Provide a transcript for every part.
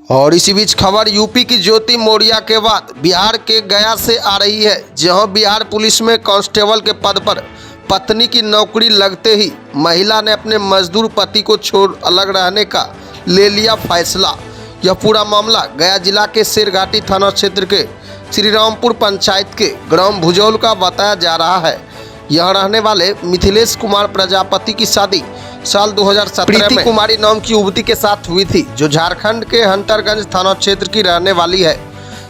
और इसी बीच खबर यूपी की ज्योति मौर्या के बाद बिहार के गया से आ रही है, जहां बिहार पुलिस में कांस्टेबल के पद पर पत्नी की नौकरी लगते ही महिला ने अपने मजदूर पति को छोड़ अलग रहने का ले लिया फैसला। यह पूरा मामला गया जिला के शेरघाटी थाना क्षेत्र के श्रीरामपुर पंचायत के ग्राम भुजौल का बताया जा रहा है। यहाँ रहने वाले मिथिलेश कुमार प्रजापति की शादी साल 2017 प्रीति कुमारी नाम की युवती के साथ हुई थी, जो झारखंड के हंटरगंज थाना क्षेत्र की रहने वाली है।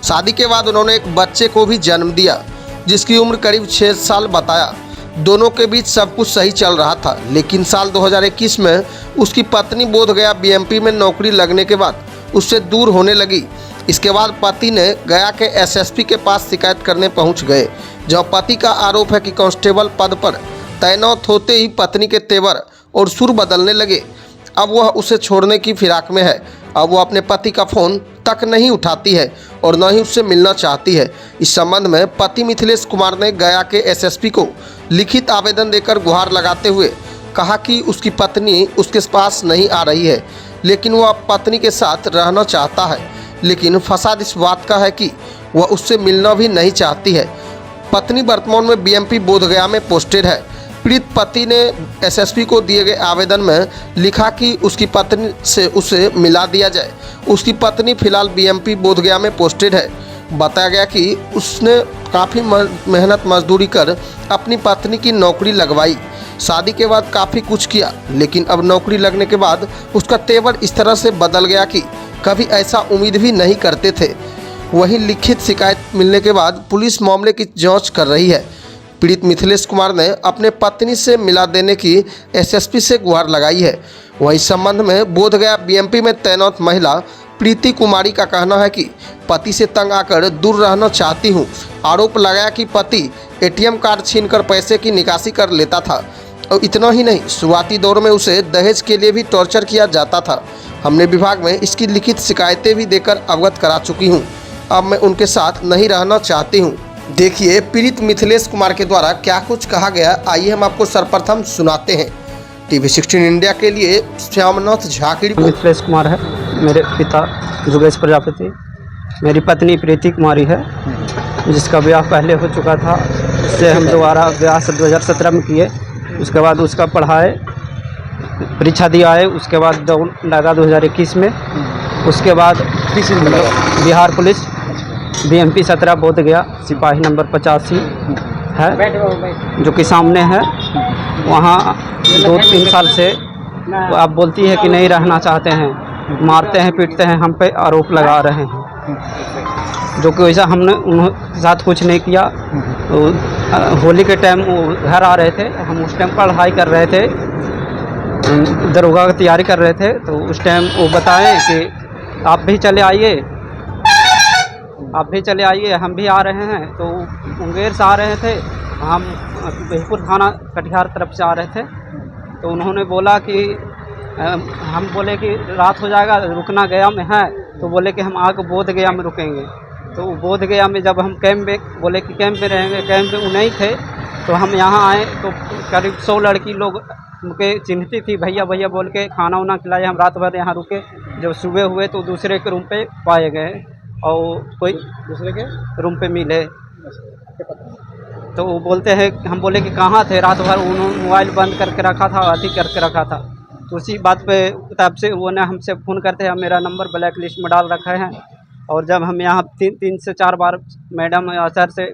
शादी के बाद उन्होंने एक बच्चे को भी जन्म दिया, जिसकी उम्र करीब 6 साल बताया। दोनों के बीच सब कुछ सही चल रहा था, लेकिन साल 2021 में उसकी पत्नी बोधगया बीएमपी में नौकरी लगने के बाद उससे दूर होने लगी। इसके बाद पति ने गया के एसएसपी के पास शिकायत करने पहुंच गए, जहां पति का आरोप है कि कांस्टेबल पद पर तैनात होते ही पत्नी के तेवर और सुर बदलने लगे। अब वह उसे छोड़ने की फिराक में है। अब वह अपने पति का फ़ोन तक नहीं उठाती है और न ही उससे मिलना चाहती है। इस संबंध में पति मिथिलेश कुमार ने गया के एसएसपी को लिखित आवेदन देकर गुहार लगाते हुए कहा कि उसकी पत्नी उसके पास नहीं आ रही है, लेकिन वह पत्नी के साथ रहना चाहता है। लेकिन फसाद इस बात का है कि वह उससे मिलना भी नहीं चाहती है। पत्नी वर्तमान में बीएमपी बोधगया में पोस्टेड है। पीड़ित पति ने एसएसपी को दिए गए आवेदन में लिखा कि उसकी पत्नी से उसे मिला दिया जाए। उसकी पत्नी फिलहाल बीएमपी बोधगया में पोस्टेड है। बताया गया कि उसने काफ़ी मेहनत मजदूरी कर अपनी पत्नी की नौकरी लगवाई। शादी के बाद काफ़ी कुछ किया, लेकिन अब नौकरी लगने के बाद उसका तेवर इस तरह से बदल गया कि कभी ऐसा उम्मीद भी नहीं करते थे। वहीं लिखित शिकायत मिलने के बाद पुलिस मामले की जांच कर रही है। पीड़ित मिथिलेश कुमार ने अपने पत्नी से मिला देने की एसएसपी से गुहार लगाई है। वहीं इस संबंध में बोधगया बीएमपी में तैनात महिला प्रीति कुमारी का कहना है कि पति से तंग आकर दूर रहना चाहती हूं। आरोप लगाया कि पति एटीएम कार्ड छीनकर पैसे की निकासी कर लेता था और इतना ही नहीं, शुरुआती दौर में उसे दहेज के लिए भी टॉर्चर किया जाता था। हमने विभाग में इसकी लिखित शिकायतें भी देकर अवगत करा चुकी हूँ। अब मैं उनके साथ नहीं रहना चाहती हूँ। देखिए पीड़ित मिथिलेश कुमार के द्वारा क्या कुछ कहा गया, आइए हम आपको सर्वप्रथम सुनाते हैं। टीवी 16 इंडिया के लिए श्यामनाथ झा की रिपोर्ट। मिथिलेश कुमार है, मेरे पिता जुगेश प्रजापति, मेरी पत्नी प्रीति कुमारी है, जिसका ब्याह पहले हो चुका था। उससे हम दोबारा ब्याह 2017 में किए। उसके बाद उसका पढ़ाए, परीक्षा दिया है। उसके बाद दौड़ लगा 2021 में। उसके बाद बिहार पुलिस बीएमपी 17 बोधगया सिपाही नंबर 85 है, जो कि सामने है। वहाँ 2-3 साल से आप बोलती है कि नहीं रहना चाहते हैं, मारते हैं, पीटते हैं, हम पे आरोप लगा रहे हैं, जो कि वैसा हमने उनके साथ कुछ नहीं किया। तो होली के टाइम वो घर आ रहे थे, हम उस टाइम पढ़ाई कर रहे थे, दरोगा की तैयारी कर रहे थे। तो उस टाइम वो बताएं कि आप भी चले आइए, आप भी चले आइए, हम भी आ रहे हैं। तो मुंगेर से आ रहे थे, हम बिहपुर थाना कटिहार तरफ से आ रहे थे। तो उन्होंने बोला कि हम बोले कि रात हो जाएगा, रुकना गया में है। तो बोले कि हम आगे बोधगया में रुकेंगे। तो बोधगया में जब हम कैंप में बोले कि कैंप में रहेंगे, कैंप में वो नहीं थे। तो हम यहाँ आए तो करीब 100 लड़की लोग उनके चिन्हती थी, भैया भैया बोल के खाना वाना खिलाए। हम रात भर यहाँ रुके। जब सुबह हुए तो दूसरे के रूम पे पाए गए और कोई दूसरे के रूम पे मिले। तो वो बोलते हैं, हम बोले कि कहाँ थे रात भर, उन्होंने मोबाइल बंद करके रखा था, अति करके रखा था। तो उसी बात पे तब से वो ने हमसे फ़ोन करते हैं, मेरा नंबर ब्लैक लिस्ट में डाल रखा है। और जब हम यहाँ 3 से 4 बार मैडम सर से,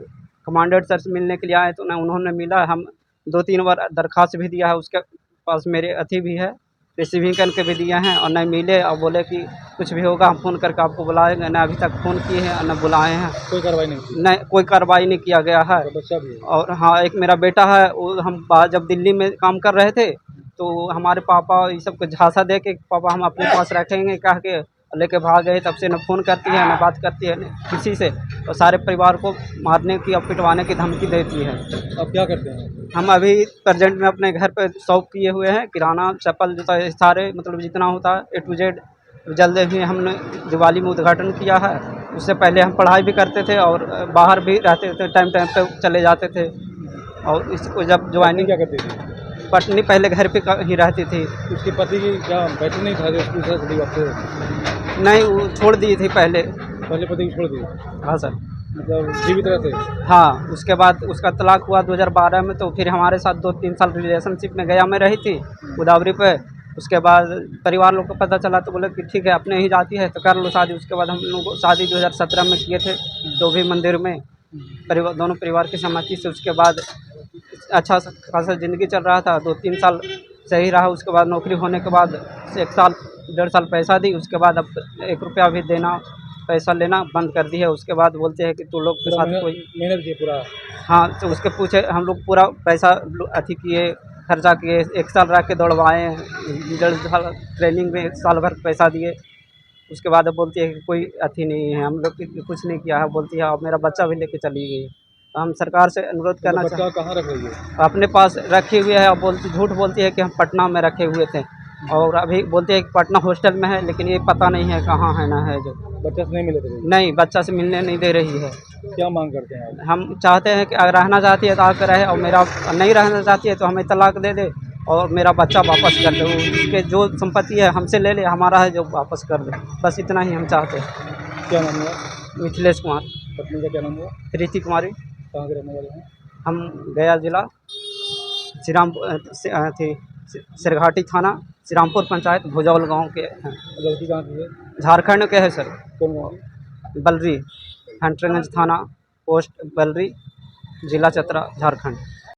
कमांडेंट सर से मिलने के लिए आए, तो उन्होंने मिला। हम 2-3 बार दरख्वास्त भी दिया है, उसके पास मेरे अथी भी है, रिसीविंग करके भी दिए हैं, और नहीं मिले। और बोले कि कुछ भी होगा हम फ़ोन करके आपको बुलाएंगे। न अभी तक फ़ोन किए हैं, न बुलाए हैं। कोई कार्रवाई नहीं? नहीं, कोई कार्रवाई नहीं किया गया है। तो बच्चा भी है? और हाँ, एक मेरा बेटा है, वो हम जब दिल्ली में काम कर रहे थे, तो हमारे पापा ये सब को झांसा दे के पापा हम अपने पास रखेंगे कह के लेके भाग गए। तब से न फ़ोन करती है, न बात करती है, न किसी से। और सारे परिवार को मारने की और पिटवाने की धमकी देती है। अब क्या करते हैं? हम अभी प्रेजेंट में अपने घर पे शॉप किए हुए हैं, किराना, चप्पल, जूता, सारे मतलब जितना होता है A to Z। जल्द ही हमने दिवाली में उद्घाटन किया है। उससे पहले हम पढ़ाई भी करते थे और बाहर भी रहते थे, टाइम पे चले जाते थे। और इसको जब ज्वाइनिंग क्या करती थी? पत्नी पहले घर पे ही रहती थी। उसके पति की क्या बेटर नहीं था जो उसके साथ आपसे? नहीं, वो छोड़ दी थी पहले। पहले पति को छोड़ दी, हाँ सर। मतलब जीवित रहते। हाँ, उसके बाद उसका तलाक हुआ 2012 में, तो फिर हमारे साथ 2-3 साल रिलेशनशिप में गया में रही थी गोदावरी पे। उसके बाद परिवार लोग को पता चला तो बोले कि ठीक है, अपने ही जाती है तो कर लो शादी। उसके बाद हम लोग शादी 2017 में किए थे, जो भी मंदिर में परिवार, दोनों परिवार की सहमति से। उसके बाद अच्छा खासा ज़िंदगी चल रहा था, 2-3 साल सही रहा। उसके बाद नौकरी होने के बाद 1 साल 1.5 साल पैसा दी। उसके बाद अब 1 रुपया भी देना, पैसा लेना बंद कर दी है। उसके बाद बोलते हैं कि तू लोग के साथ कोई मेहनत की पूरा। हाँ, तो उसके पूछे हम लोग पूरा पैसा अथी किए, खर्चा किए, 1 साल रह के दौड़वाए, 1.5 साल ट्रेनिंग में 1 साल भर पैसा दिए। उसके बाद अब बोलती है कि कोई अथी नहीं है, हम लोग कुछ नहीं किया है। बोलती है अब मेरा बच्चा भी लेके चली गई है। तो हम सरकार से अनुरोध करना बच्चा कहाँ रख रही है? अपने पास रखी हुई है। और झूठ बोलती है कि हम पटना में रखे हुए थे, और अभी बोलते हैं कि पटना हॉस्टल में है, लेकिन ये पता नहीं है कहाँ है ना है। जो बच्चा से नहीं मिले थे? नहीं, बच्चा से मिलने नहीं दे रही है। क्या मांग करते हैं आप? हम चाहते हैं कि अगर रहना चाहती है तो आकर रहे, और मेरा नहीं रहना चाहती है तो हमें तलाक दे दे और मेरा बच्चा वापस कर दे। उसके जो संपत्ति है हमसे ले ले, हमारा है जो वापस कर दे। बस इतना ही हम चाहते हैं। क्या नाम हुआ? मिथिलेश कुमार। पत्नी का क्या नाम हुआ? प्रीति कुमारी। कहाँ के रहने वाले हैं? हम गया जिला सिरघाटी थाना, श्रीरामपुर पंचायत, भुजौल गांव के हैं। लड़की कहाँ की है? झारखंड के है सर। कौन गाँव? बलरी, हंटरगंज थाना, पोस्ट बलरी, जिला चतरा, झारखंड।